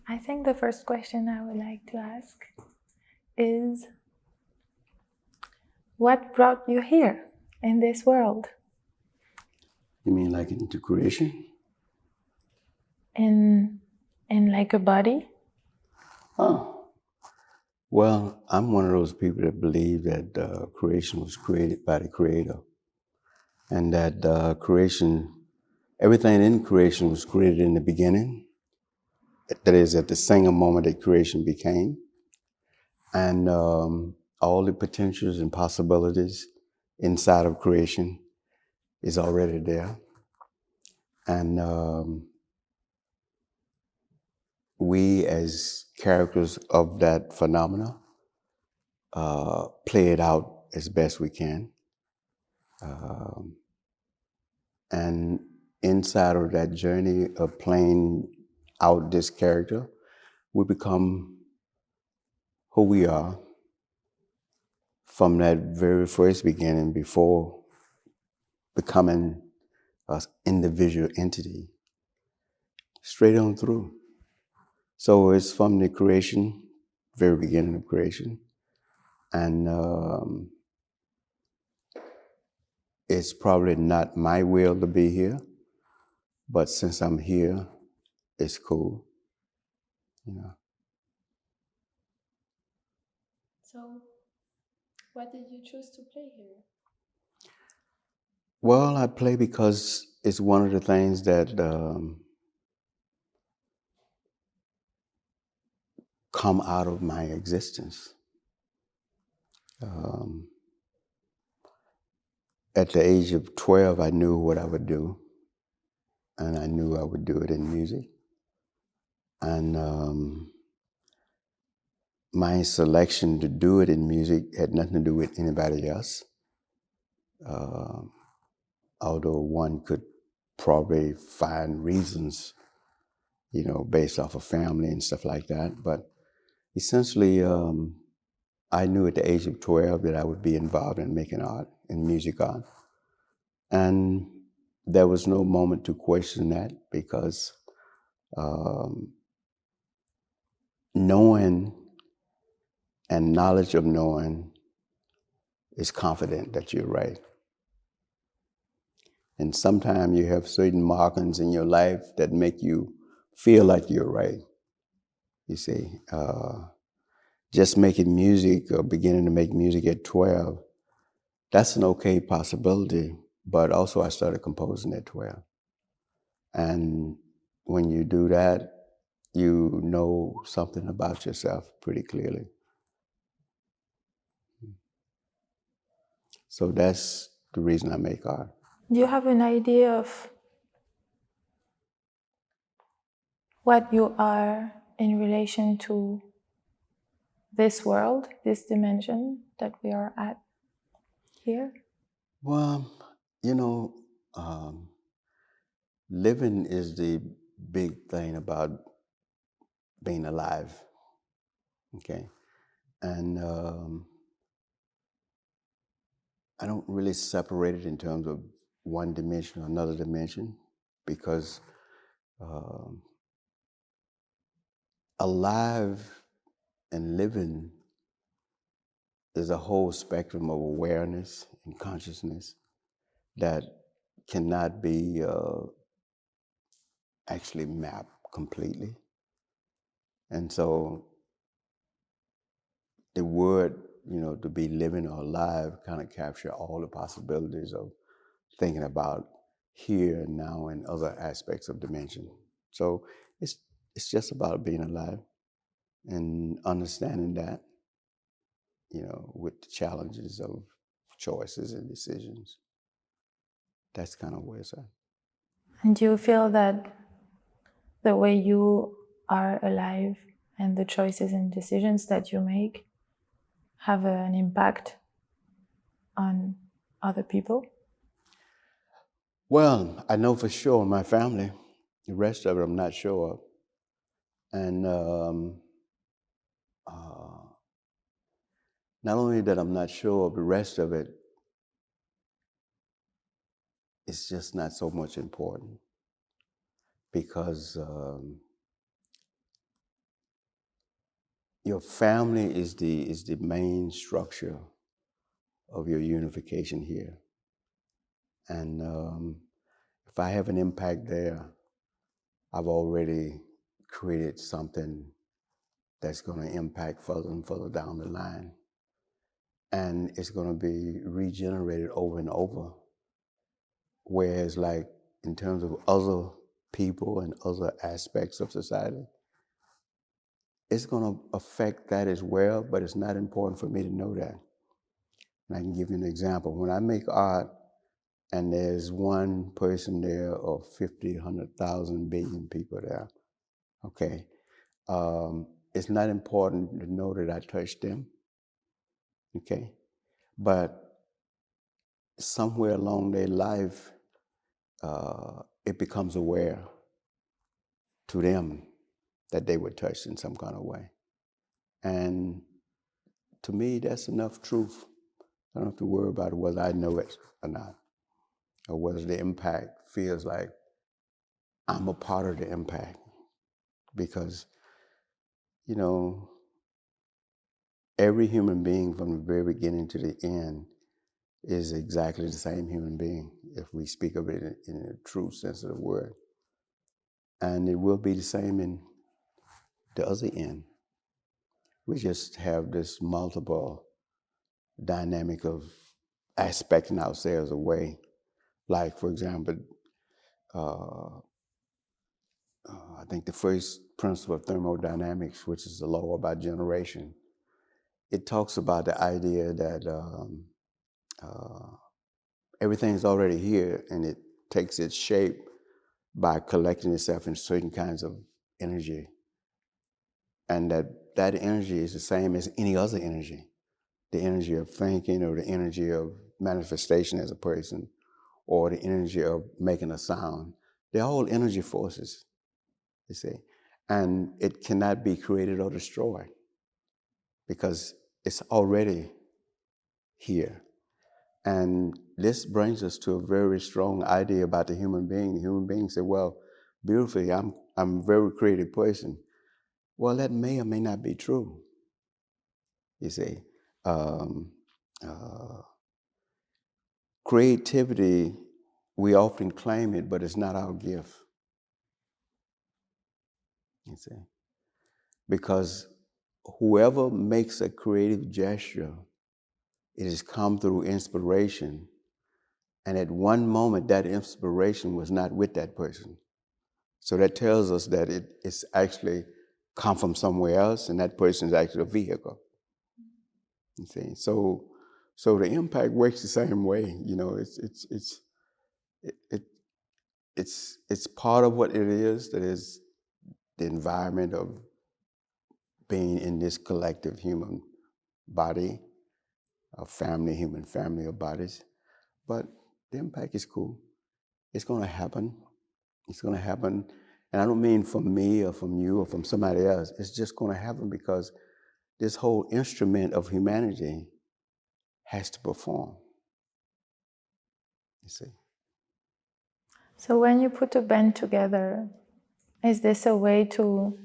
I think the first question I would like to ask is, what brought you here in this world? You mean like into creation? In like a body? Oh, well, I'm one of those people that believe that creation was created by the Creator, and that creation, everything in creation was created in the beginning. That is, at the single moment that creation became, and all the potentials and possibilities inside of creation is already there, and we as characters of that phenomena play it out as best we can. And inside of that journey of playing out this character, we become who we are from that very first beginning before becoming an individual entity, straight on through. So it's from the creation, very beginning of creation, and it's probably not my will to be here, but since I'm here, it's cool, you know. So, why did you choose to play here? Well, I play because it's one of the things that come out of my existence. Um, at the age of 12, I knew what I would do, and I knew I would do it in music. And my selection to do it in music had nothing to do with anybody else, although one could probably find reasons, based off of family and stuff like that. But essentially, I knew at the age of 12 that I would be involved in making art, in music art. And there was no moment to question that because knowing and knowledge of knowing is confident that you're right. And sometimes you have certain markings in your life that make you feel like you're right. You see, just making music or beginning to make music at 12, that's an okay possibility. But also I started composing at 12. And when you do that, you know something about yourself pretty clearly. So that's the reason I make art. Do you have an idea of what you are in relation to this world, this dimension that we are at here? Well, you know, living is the big thing about being alive, okay? And I don't really separate it in terms of one dimension or another dimension because alive and living is a whole spectrum of awareness and consciousness that cannot be actually mapped completely. And so the word, to be living or alive kind of capture all the possibilities of thinking about here and now and other aspects of dimension. So it's just about being alive and understanding that, with the challenges of choices and decisions. That's kind of where it's at. And do you feel that the way you are alive and the choices and decisions that you make have an impact on other people? Well, I know for sure my family. The rest of it, I'm not sure of. And not only that I'm not sure of the rest of it, it's just not so much important because your family is the main structure of your unification here. And if I have an impact there, I've already created something that's going to impact further and further down the line. And it's going to be regenerated over and over. Whereas, like, in terms of other people and other aspects of society, it's going to affect that as well, but it's not important for me to know that. And I can give you an example. When I make art and there's one person there or 50, 100,000 billion people there, okay, it's not important to know that I touched them, okay? But somewhere along their life, it becomes aware to them that they were touched in some kind of way. And to me, that's enough truth. I don't have to worry about whether I know it or not, or whether the impact feels like I'm a part of the impact. Because, you know, every human being from the very beginning to the end is exactly the same human being, if we speak of it in a true sense of the word. And it will be the same in the other end. We just have this multiple dynamic of aspecting ourselves away. Like, for example, I think the first principle of thermodynamics, which is the law about generation, it talks about the idea that everything's already here and it takes its shape by collecting itself in certain kinds of energy. And that energy is the same as any other energy. The energy of thinking, or the energy of manifestation as a person, or the energy of making a sound. They're all energy forces, you see. And it cannot be created or destroyed because it's already here. And this brings us to a very strong idea about the human being. The human being said, well, beautifully, I'm a very creative person. Well, that may or may not be true, you see. Creativity, we often claim it, but it's not our gift, you see. Because whoever makes a creative gesture, it has come through inspiration. And at one moment, that inspiration was not with that person. So that tells us that it's actually come from somewhere else, and that person is actually a vehicle. You see, so the impact works the same way. You know, it's part of what it is. That is the environment of being in this collective human body, a family, human family of bodies. But the impact is cool. It's going to happen. It's going to happen. And I don't mean from me or from you or from somebody else. It's just going to happen because this whole instrument of humanity has to perform. You see. So when you put a band together, is this a way to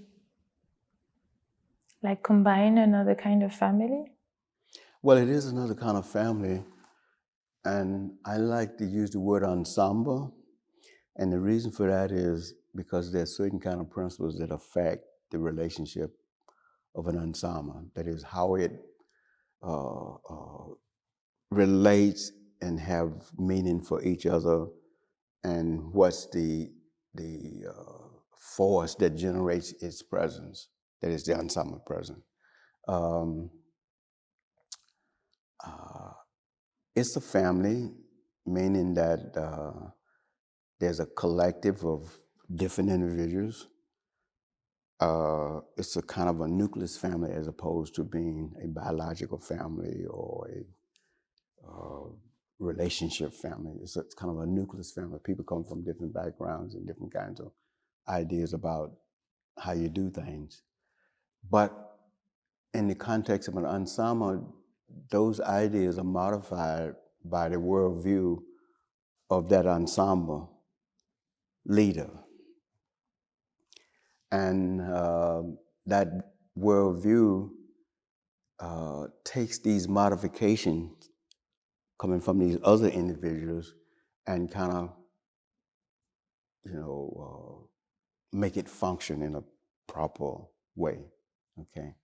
like combine another kind of family? Well, it is another kind of family. And I like to use the word ensemble. And the reason for that is because there are certain kind of principles that affect the relationship of an ensemble. That is how it relates and have meaning for each other, and what's the force that generates its presence. That is the ensemble presence. It's a family, meaning that there's a collective of different individuals. It's a kind of a nucleus family as opposed to being a biological family or a relationship family. It's kind of a nucleus family. People come from different backgrounds and different kinds of ideas about how you do things. But in the context of an ensemble, those ideas are modified by the worldview of that ensemble leader. And that worldview takes these modifications coming from these other individuals and kind of, make it function in a proper way. Okay,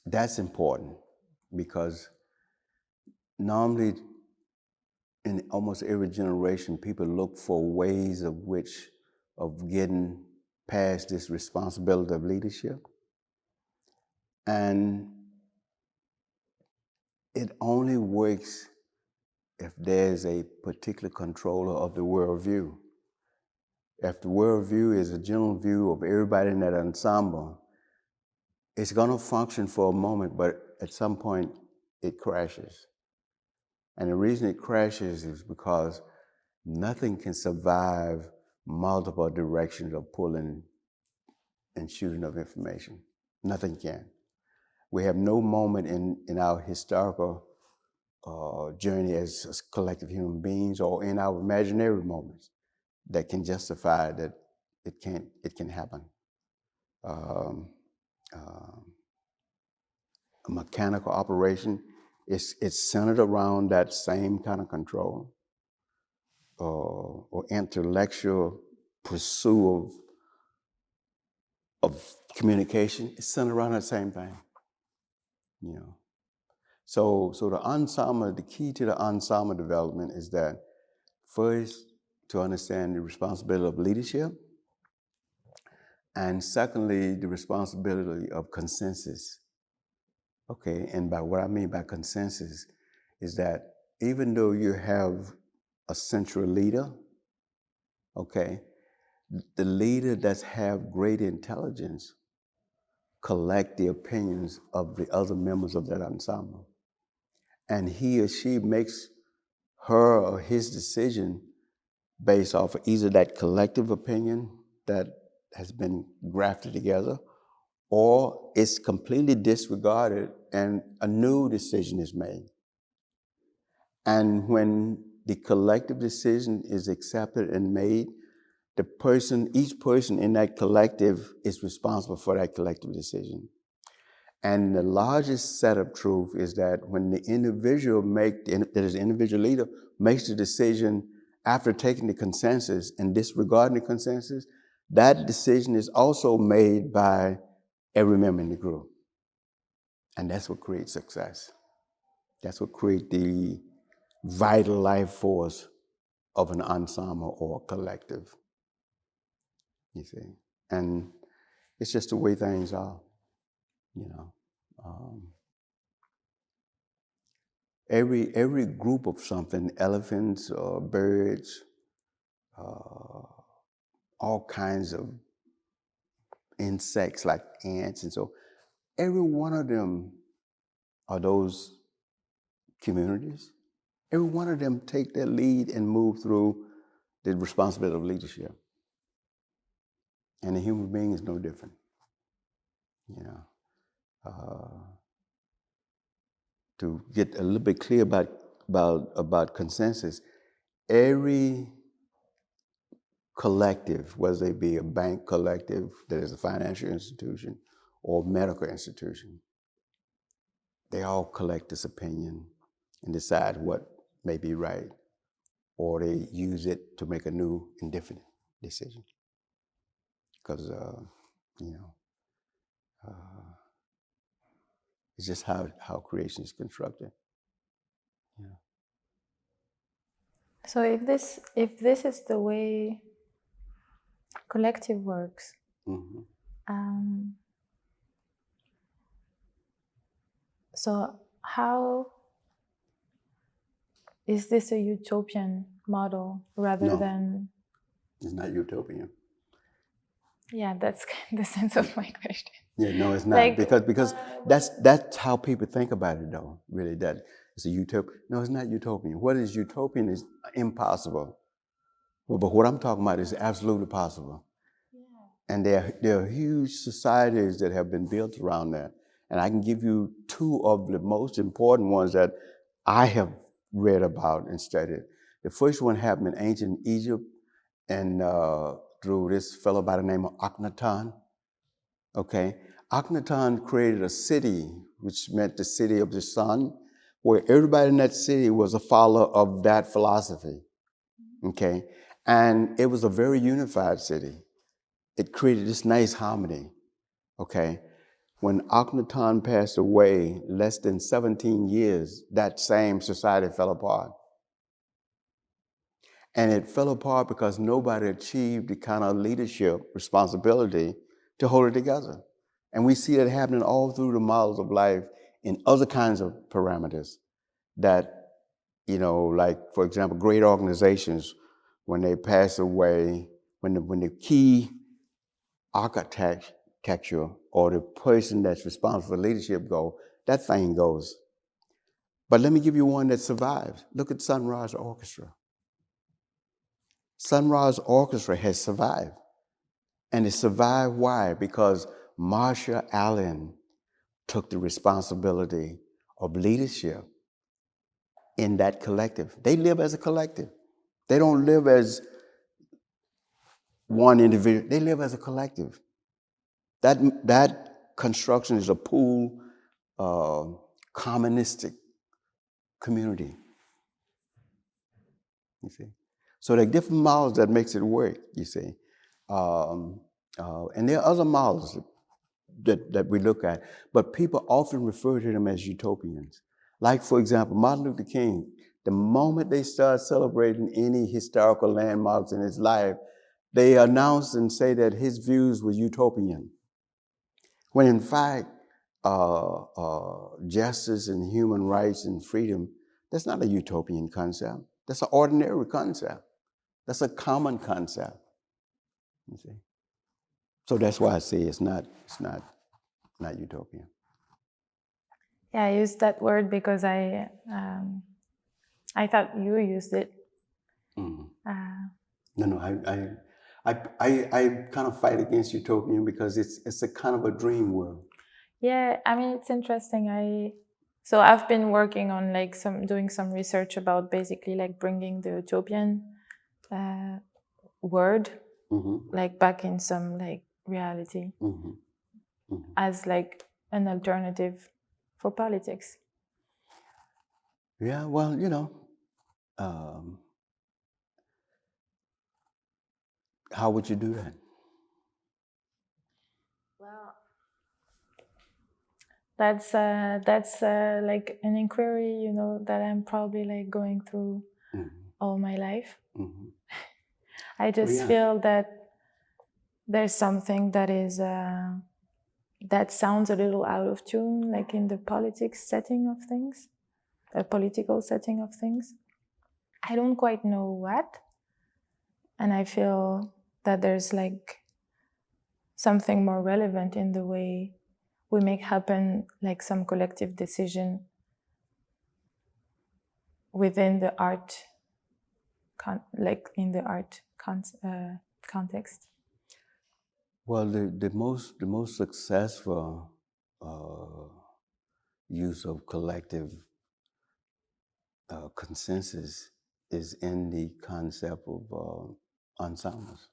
that's important because normally in almost every generation, people look for ways of getting past this responsibility of leadership. And it only works if there's a particular controller of the worldview. If the worldview is a general view of everybody in that ensemble, it's going to function for a moment, but at some point it crashes. And the reason it crashes is because nothing can survive multiple directions of pulling and shooting of information. Nothing can. We have no moment in our historical journey as collective human beings or in our imaginary moments that can justify that it can happen. A mechanical operation, it's centered around that same kind of control or intellectual pursuit of communication. It's centered around that same thing, So the ensemble, the key to the ensemble development is that first, to understand the responsibility of leadership, and secondly, the responsibility of consensus. Okay, and by what I mean by consensus is that even though you have a central leader, okay, the leader that have great intelligence collect the opinions of the other members of that ensemble. And he or she makes her or his decision based off of either that collective opinion that has been grafted together, or it's completely disregarded and a new decision is made. And when the collective decision is accepted and made, each person in that collective is responsible for that collective decision. And the largest set of truth is that when the individual individual leader makes the decision after taking the consensus and disregarding the consensus, that decision is also made by every member in the group. And that's what creates success. That's what creates the vital life force of an ensemble or a collective. You see? And it's just the way things are, Every group of something, elephants or birds, all kinds of insects like ants and so, every one of them are those communities. Every one of them take their lead and move through the responsibility of leadership. And the human being is no different. To get a little bit clear about consensus, every collective, whether they be a bank collective that is a financial institution or medical institution, they all collect this opinion and decide what may be right, or they use it to make a new and different decision. Because, it's just how creation is constructed. Yeah. So if this is the way collective works, so how is this a utopian model rather than? It's not utopian. Yeah, that's the sense of my question. Yeah, no, it's not. Because that's how people think about it, though, really, that it's a utopia. No, it's not utopian. What is utopian is impossible. Well, but what I'm talking about is absolutely possible. Yeah. And there are huge societies that have been built around that. And I can give you two of the most important ones that I have read about and studied. The first one happened in ancient Egypt and through this fellow by the name of Akhenaten. Okay, Akhenaten created a city, which meant the city of the sun, where everybody in that city was a follower of that philosophy, okay? And it was a very unified city. It created this nice harmony, okay? When Akhenaten passed away, less than 17 years, that same society fell apart. And it fell apart because nobody achieved the kind of leadership responsibility to hold it together. And we see that happening all through the models of life in other kinds of parameters that, like, for example, great organizations, when they pass away, when the key architecture or the person that's responsible for leadership go, that thing goes. But let me give you one that survives. Look at Sunrise Orchestra. Sunrise Orchestra has survived. And it survived why? Because Marsha Allen took the responsibility of leadership in that collective. They live as a collective. They don't live as one individual. They live as a collective. That construction is a pool, communistic community. You see? So there are different models that makes it work, you see. And there are other models that we look at, but people often refer to them as utopians. Like, for example, Martin Luther King, the moment they start celebrating any historical landmarks in his life, they announce and say that his views were utopian. When in fact, justice and human rights and freedom, that's not a utopian concept. That's an ordinary concept. That's a common concept. You see? So that's why I say it's not utopian. Yeah, I used that word because I thought you used it. Mm-hmm. No, I kind of fight against utopian because it's a kind of a dream world. Yeah, I mean, it's interesting. So I've been working on doing some research about basically like bringing the utopian word like back in some like reality as like an alternative for politics. Yeah, well, how would you do that? Well, that's like an inquiry, that I'm probably like going through all my life. I just feel that there's something that is that sounds a little out of tune, like in the political setting of things. I don't quite know what, and I feel that there's like something more relevant in the way we make happen like some collective decision within the art, context. Well, the most successful use of collective consensus is in the concept of ensembles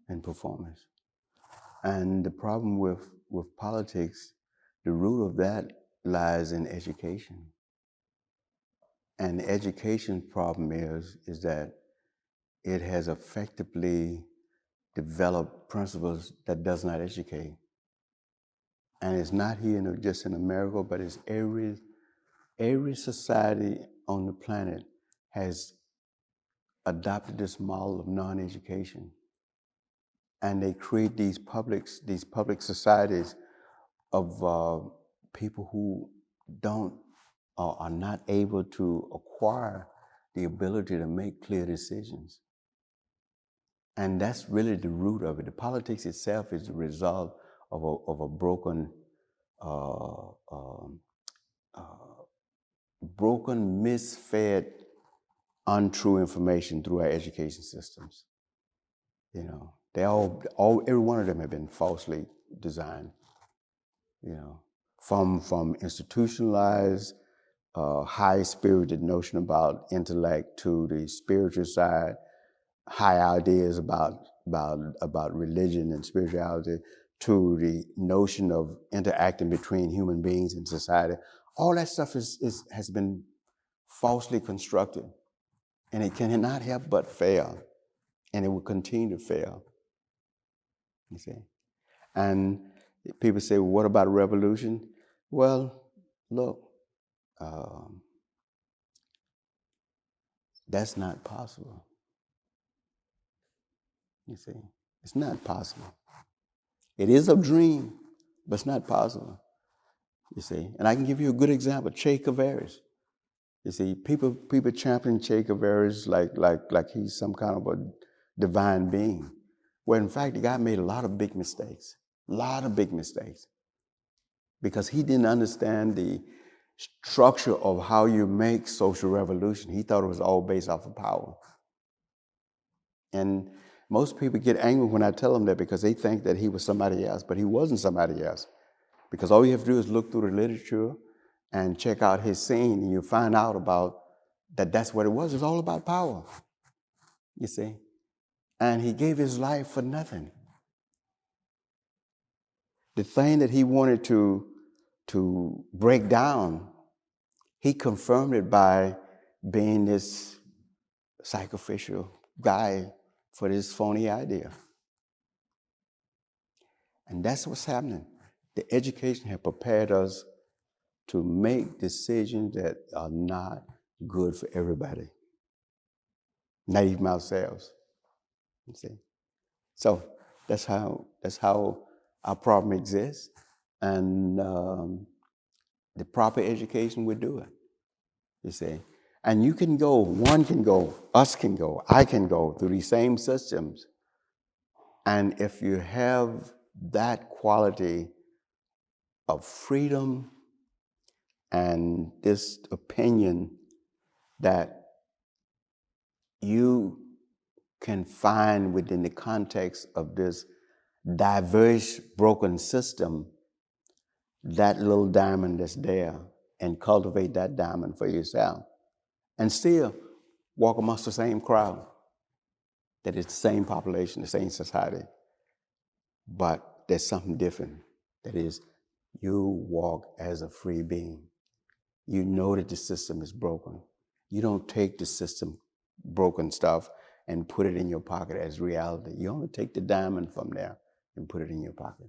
and performance. And the problem with politics, the root of that lies in education. And the education problem is that it has effectively developed principles that does not educate. And it's not here just in America, but it's every society on the planet has adopted this model of non-education. And they create these public societies of people who are not able to acquire the ability to make clear decisions. And that's really the root of it. The politics itself is the result of a broken, misfed, untrue information through our education systems. They every one of them have been falsely designed. From institutionalized, high-spirited notion about intellect to the spiritual side, high ideas about religion and spirituality, to the notion of interacting between human beings and society, all that stuff has been falsely constructed. And it cannot help but fail. And it will continue to fail. You see? And people say, well, what about revolution? Well, look, that's not possible. You see? It's not possible. It is a dream, but it's not possible. You see? And I can give you a good example, Che Guevara's. You see, people champion Che Guevara's like he's some kind of a divine being. Where in fact, the guy made a lot of big mistakes. Because he didn't understand the structure of how you make social revolution. He thought it was all based off of power. And most people get angry when I tell them that because they think that he was somebody else, but he wasn't somebody else. Because all you have to do is look through the literature and check out his scene, and you find out about that's what it was. It's all about power, you see. And he gave his life for nothing. The thing that he wanted to break down, he confirmed it by being this sacrificial guy for this phony idea. And that's what's happening. The education has prepared us to make decisions that are not good for everybody, not even ourselves. You see, so that's how our problem exists, and the proper education will do it. You see, and you can go, one can go, us can go, I can go through these same systems, and if you have that quality of freedom and this opinion that you can find within the context of this diverse, broken system, that little diamond that's there, and cultivate that diamond for yourself, and still walk amongst the same crowd, that it's the same population, the same society, but there's something different. That is, you walk as a free being. You know that the system is broken. You don't take the system broken stuff and put it in your pocket as reality. You only take the diamond from there and put it in your pocket.